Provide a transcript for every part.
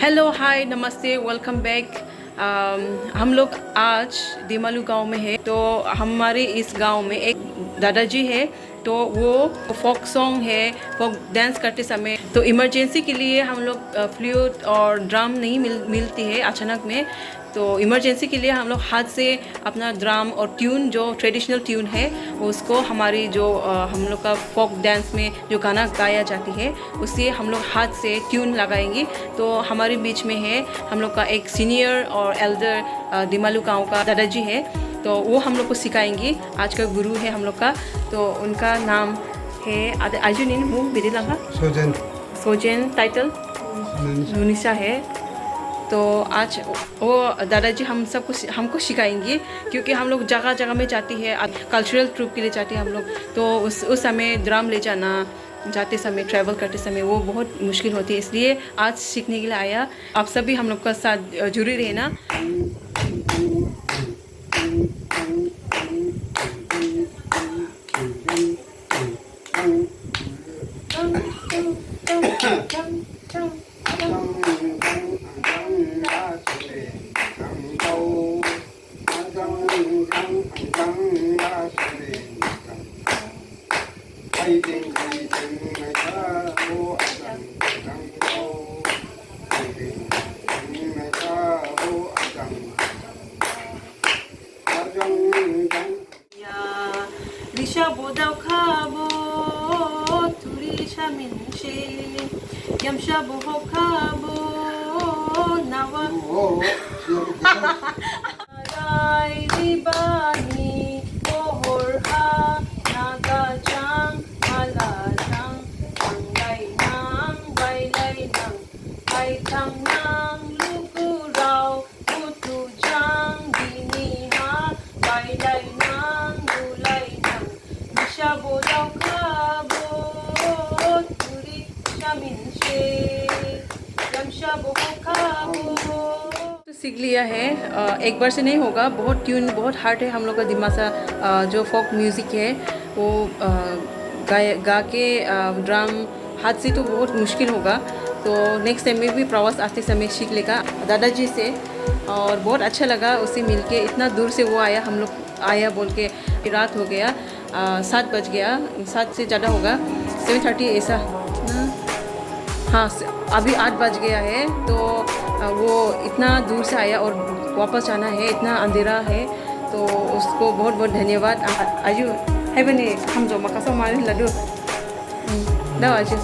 Hello hi नमस्ते welcome back. हम लोग आज दिमालू गांव में है। तो हमारे इस गांव में एक दादाजी है। तो वो फोक सॉन्ग है, फोक डांस करते समय तो इमरजेंसी के लिए हम लोग फ्लूट और ड्रम नहीं मिलती है अचानक में। तो इमरजेंसी के लिए हम लोग हाथ से अपना ड्रम और ट्यून जो ट्रेडिशनल ट्यून है उसको हमारी जो हम लोग का फोक डांस में जो गाना गाया जाती है उससे हम लोग हाथ से ट्यून लगाएंगे। तो हमारे बीच में है हम लोग का एक सीनियर और एल्डर दिमालू गाँव का दादाजी है। तो वो हम लोग को सिखाएंगे, आज का गुरु है हम लोग का। तो उनका नाम है आजुनिन मुंह बिदिलांगा सोजेन टाइटल नुनिसा है। तो आज वो दादाजी हमको सिखाएंगे, क्योंकि हम लोग जगह जगह में जाती है कल्चरल ट्रिप के लिए जाते हैं हम लोग। तो उस समय ड्रम ले जाना, जाते समय ट्रैवल करते समय वो बहुत मुश्किल होती है, इसलिए आज सीखने के लिए आया। आप सभी हम लोग का साथ जुड़े रहना। Risha bodau khabo turisha minche yamsha boho khabo nawa rai ribani bohorha naga jang malajang angai nang bailai nang ai thang nang lukurau putu jang diniha bailai nang gulai nang Risha bodau khabo turi shaminche yamsha boho khabo। तो सीख लिया है, एक बार से नहीं होगा। बहुत tune बहुत हार्ड है हम लोग का दिमासा। जो फोक म्यूज़िक है वो गा के ड्रम हाथ से तो बहुत मुश्किल होगा। तो नेक्स्ट टाइम में भी प्रवास आते समय सीख लेगा दादाजी से। और बहुत अच्छा लगा उससे मिलके। इतना दूर से वो आया, हम लोग आया बोल के। रात हो गया, 7 बज गया, 7 से ज़्यादा होगा, 7:30 ऐसा। हाँ अभी 8 बज गया है। तो वो इतना दूर से आया और वापस जाना है, इतना अंधेरा है। तो उसको बहुत बहुत धन्यवाद। आजू है बने हम जो मकासो मारे लड्डू दाओ आजू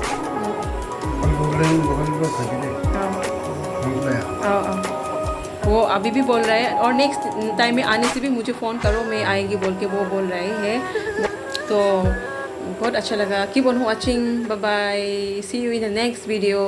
वो अभी भी बोल रहा है। और नेक्स्ट टाइम में आने से भी मुझे फ़ोन करो, मैं आएंगी बोल के वो बोल रहे हैं। तो बहुत अच्छा लगा। Keep on watching, bye bye, see you in the next video.